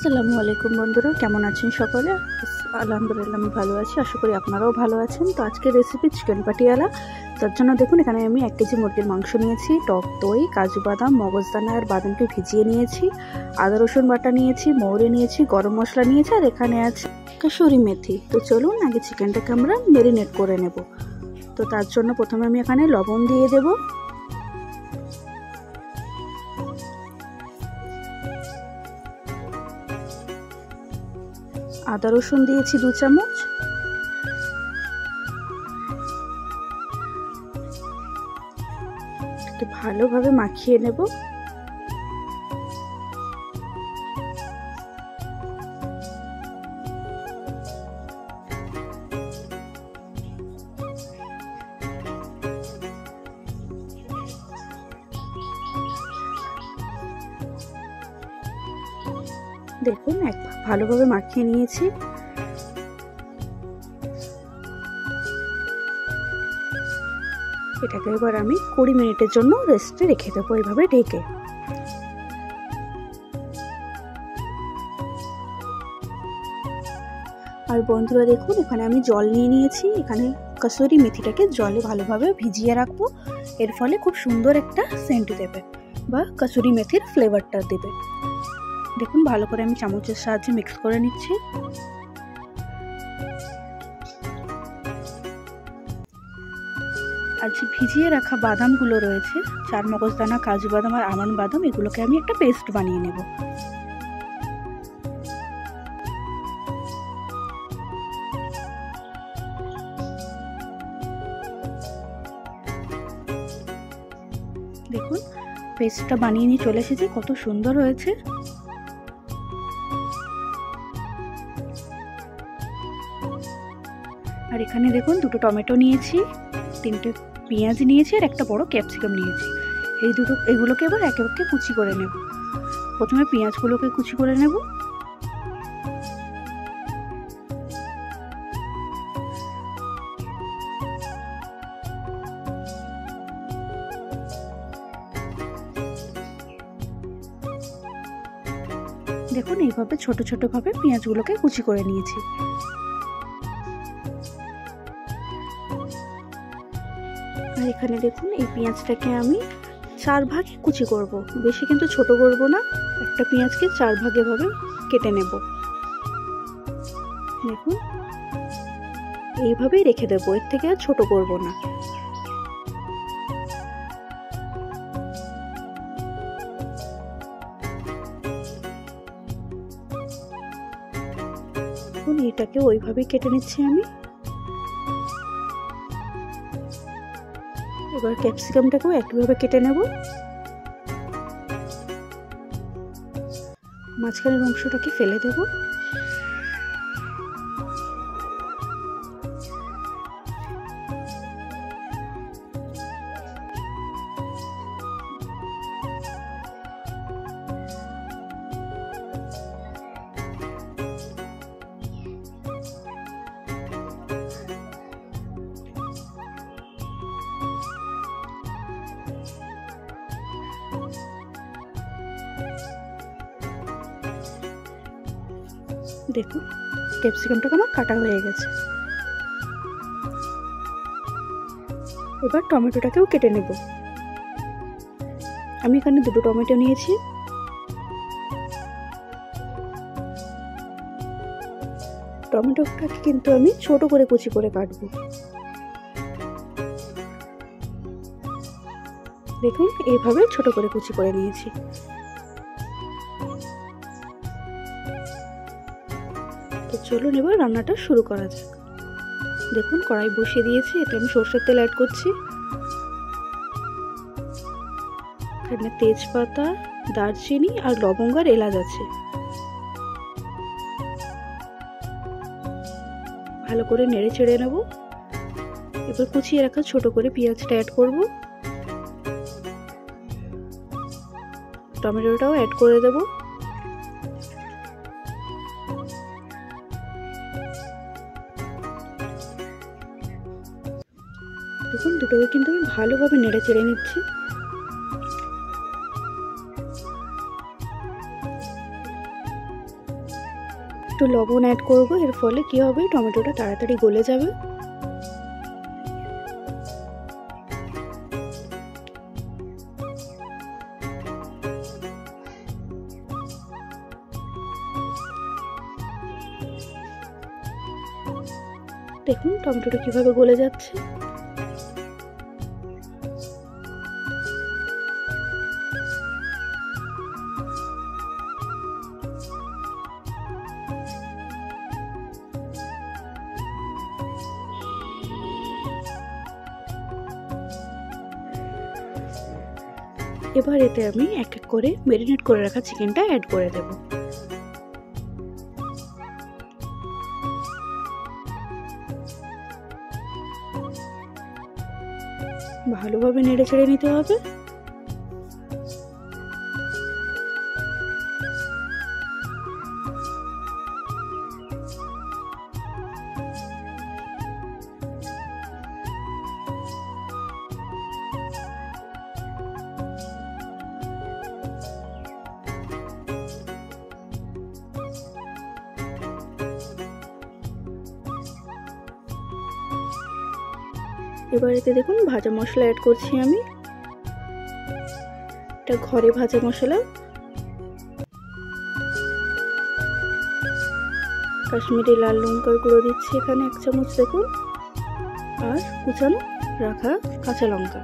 আসসালামু আলাইকুম বন্ধুরা, কেমন আছেন সকলে? আলহামদুলিল্লাহ আমি ভালো আছি, আশা করি আপনারাও ভালো আছেন। তো আজকের রেসিপি চিকেন পাটিয়ালা। তার জন্য দেখুন এখানে আমি 1 কেজি মুরগির মাংস নিয়েছি, টক দই, কাজু বাদাম, মগজদানা আর বাদামকে ভিজিয়ে নিয়েছি, আদা রসুন বাটা নিয়েছি, মৌরি নিয়েছি, গরম মশলা নিয়েছি, আর এখানে আছে কাসুরি মেথি। তো চলুন আগে চিকেনটাকে আমরা ম্যারিনেট করে নেব। তো তার জন্য প্রথমে আমি এখানে লবণ দিয়ে দেবো, আদা রসুন দিয়েছি 2 চামচ, ভালোভাবে মাখিয়ে নেব। দেখুন ভালোভাবে মাখিয়ে নিয়েছি। এটাকে এবার আমি 20 মিনিটের জন্য রেস্টে রেখে দেবো এইভাবে ঢেকে। আর বন্ধুরা দেখুন এখানে আমি জল নিয়ে নিয়েছি, এখানে কাসুরি মেথিটাকে জলে ভালোভাবে ভিজিয়ে রাখবো। এর ফলে খুব সুন্দর একটা সেন্ট দেবে বা কাসুরি মেথির ফ্লেভারটা দেবে। দেখুন ভালো করে আমি চামচের সাহায্যে মিক্স করে নিচ্ছি। আর যে ভিজিয়ে রাখা বাদামগুলো রয়েছে, চার মগজদানা, কাজু বাদাম আর আমন্ড বাদাম, এগুলোকে আমি একটা পেস্ট বানিয়ে নেব। দেখুন পেস্টটা বানিয়ে নিয়ে চলে এসেছে, কত সুন্দর হয়েছে। আর এখানে দেখুন 2টো টমেটো নিয়েছি, 3টে পেঁয়াজ নিয়েছি আর একটা বড় ক্যাপসিকাম নিয়েছি। এগুলোকে এবার একে একে কুচি করে নেব। প্রথমে পেঁয়াজগুলোকে কুচি করে নেব। দেখুন এইভাবে ছোট ছোট ভাবে পেঁয়াজগুলোকে কুচি করে নিয়েছি। আর এখানে দেখুন এই পেঁয়াজটাকে আমি 4 ভাগে কুচি করব, বেশি কিন্তু ছোট করব না। একটা পেঁয়াজকে 4 ভাগে ভাবে কেটে নেব। দেখুন এইভাবেই রেখে দেবো, এর থেকে আর ছোট করব না। দেখুন এটাকে ওইভাবেই কেটে নিচ্ছি আমি। এবার ক্যাপসিকামটাকেও একইভাবে কেটে নেব। মাঝখানের অংশটাকে ফেলে দেব। দেখুন ক্যাপসিকামটাকে আমার কাটা হয়ে গেছে। এবার টমেটোটাকেও কেটে নেব। আমি এখানে 2টো টমেটো নিয়েছি। টমেটোটাকে কিন্তু আমি ছোট করে কুচি করে কাটবো। দেখুন এইভাবে ছোট করে কুচি করে নিয়েছি। তো চলুন এবার রান্নাটা শুরু করা যাক। দেখুন কড়াই বসিয়ে দিয়েছি, এতে আমি সরষের তেল অ্যাড করছি। এখানে তেজপাতা, দারচিনি আর লবঙ্গ আর এলাচ আছে। ভালো করে নেড়ে চেড়ে নেব। এবার কুচিয়ে রাখা ছোট করে পেঁয়াজটা অ্যাড করব। টমেটোটাও অ্যাড করে দেব। দেখুন দুটোকে কিন্তু আমি ভালোভাবে নেড়ে চেড়ে নিচ্ছি। একটু লবণ অ্যাড করব, এর ফলে কি হবে টমেটোটা তাড়াতাড়ি গলে যাবে। দেখুন টমেটোটা কিভাবে গলে যাচ্ছে। এবার এতে আমি এক এক করে ম্যারিনেট করে রাখা চিকেনটা অ্যাড করে দেব। ভালোভাবে নেড়ে চেড়ে নিতে হবে। এবার এতে দেখুন ভাজা মশলা অ্যাড করছি আমি। এটা ঘরে ভাজা মশলা, কাশ্মীরি লাল লঙ্কার গুঁড়ো দিচ্ছি এখানে 1 চামচ দেখুন, আর কুচানো রাখা কাঁচা লঙ্কা।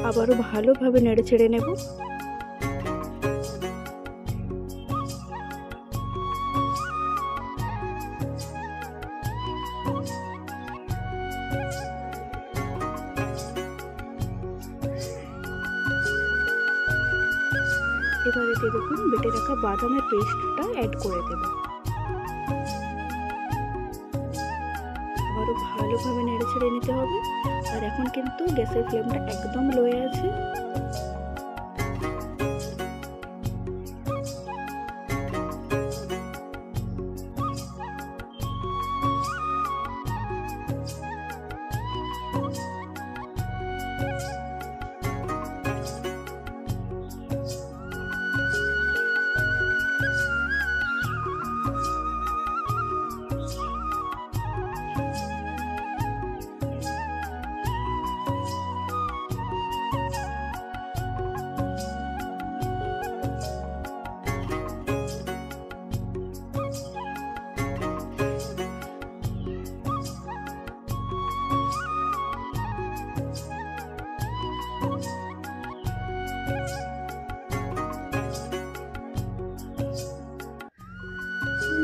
আবারও ভালোভাবে নেড়ে ছেড়ে নেব। এবার এতে দেখুন বেটে রাখা বাদামের পেস্টটা অ্যাড করে দেব। আবারও ভালোভাবে নেড়ে ছেড়ে নিতে হবে। আর এখন কিন্তু গ্যাসের ফ্লেমটা একদম লোয়ে আছে।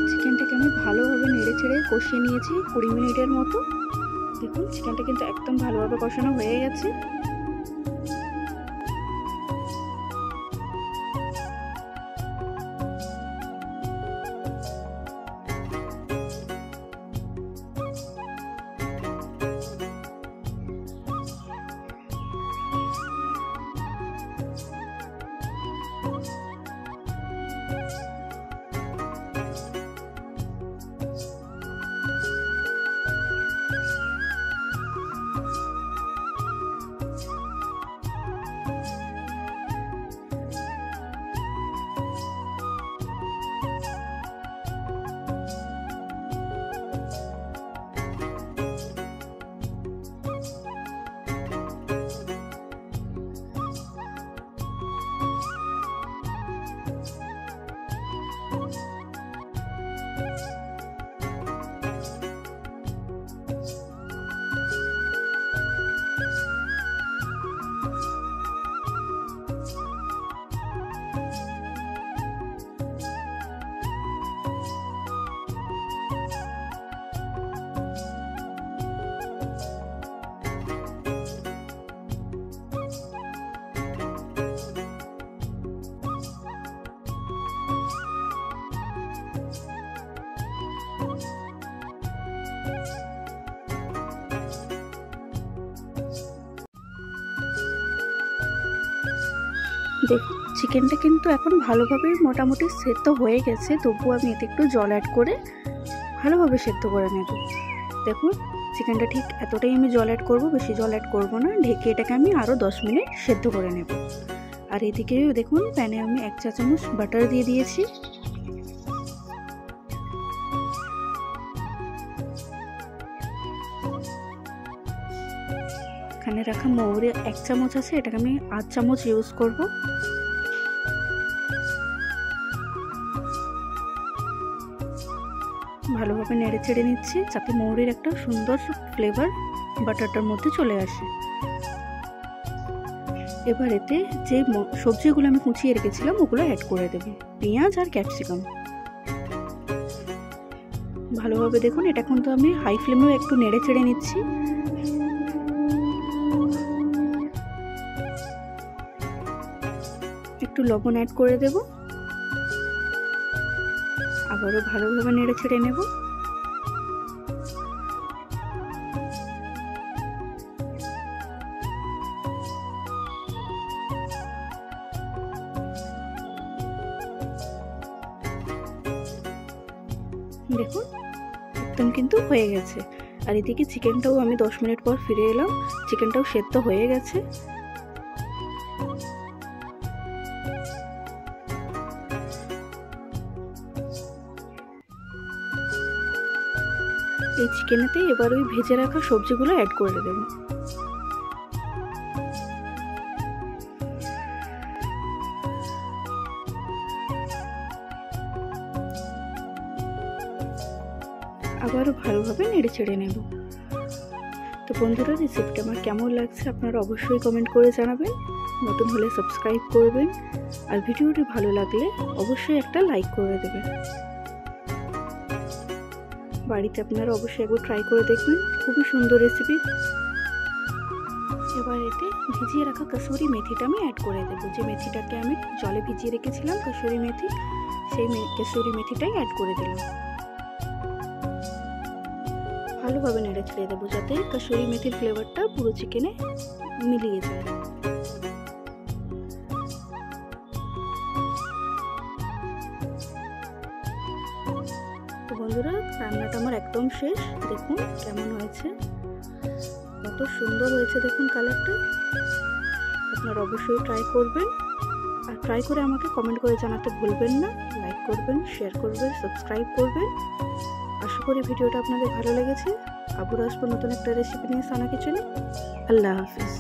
চিকেনটাকে আমি ভালোভাবে নেড়ে চেড়ে কষিয়ে নিয়েছি 20 মিনিটের মতো। দেখুন চিকেনটা কিন্তু একদম ভালোভাবে কষানো হয়ে গেছে। দেখুন চিকেনটা কিন্তু এখন ভালোভাবে মোটামুটি সেদ্ধ হয়ে গেছে, তবুও আমি এতে একটু জল অ্যাড করে ভালোভাবে সেদ্ধ করে নেব। দেখুন চিকেনটা ঠিক এতটাই আমি জল অ্যাড করব, বেশি জল অ্যাড করব না। ঢেকে এটাকে আমি আরও 10 মিনিট সেদ্ধ করে নেব। আর এদিকে দেখুন প্যানে আমি 1 চা চামচ বাটার দিয়ে দিয়েছি। এখানে রাখা মৌরি 1 চামচ আছে, এটাকে আমি 8 চামচ ইউজ করব। ভালোভাবে নেড়ে চেড়ে নিচ্ছি যাতে মৌরির একটা সুন্দর ফ্লেভার বাটারটার মধ্যে চলে আসে। এবার এতে যে সবজিগুলো আমি কুচিয়ে রেখেছিলাম ওগুলো অ্যাড করে দেব, পেঁয়াজ আর ক্যাপসিকাম। ভালোভাবে দেখুন এটা কিন্তু আমি হাই ফ্লেমেও একটু নেড়ে চেড়ে নিচ্ছি। একটু লবণ অ্যাড করে দেব, আবারও ভালোভাবে নেড়ে ছেড়ে নেব। দেখুন একদম কিন্তু হয়ে গেছে। আর এদিকে চিকেনটাও আমি 10 মিনিট পর ফিরে এলাম, চিকেনটাও সেদ্ধ হয়ে গেছে। এই চিকেনেতে এবার ওই ভেজে রাখা সবজিগুলো অ্যাড করে দেব। আবারও ভালোভাবে নেড়ে চেড়ে নেব। তো বন্ধুরা রেসিপিটা আমার কেমন লাগছে আপনারা অবশ্যই কমেন্ট করে জানাবেন। নতুন হলে সাবস্ক্রাইব করবেন, আর ভিডিওটি ভালো লাগলে অবশ্যই একটা লাইক করে দেবেন। বাড়িতে আপনারা অবশ্যই একবার ট্রাই করে দেখবেন, খুবই সুন্দর রেসিপি। এবার এতে ভিজিয়ে রাখা কসুরি মেথিটা আমি অ্যাড করে দেবো। যে মেথিটাকে আমি জলে ভিজিয়ে রেখেছিলাম কসুরি মেথি, সেই কসুরি মেথিটাই অ্যাড করে দিলাম। ভালোভাবে নেড়ে ছেড়ে দেবো যাতে কসুরি মেথির ফ্লেভারটা পুরো চিকেনে মিলিয়ে যায়। তো বন্ধুরা রান্নাটা আমার একদম শেষ। দেখুন কেমন হয়েছে, কত সুন্দর হয়েছে দেখুন কালারটা। আপনারা অবশ্যই ট্রাই করবেন, আর ট্রাই করে আমাকে কমেন্ট করে জানাতে ভুলবেন না। লাইক করবেন, শেয়ার করবেন, সাবস্ক্রাইব করবেন। আশা করি ভিডিওটা আপনাদের ভালো লেগেছে। আবার আসবো নতুন একটা রেসিপি নিয়ে সানা কিচেনে। আল্লাহ হাফিজ।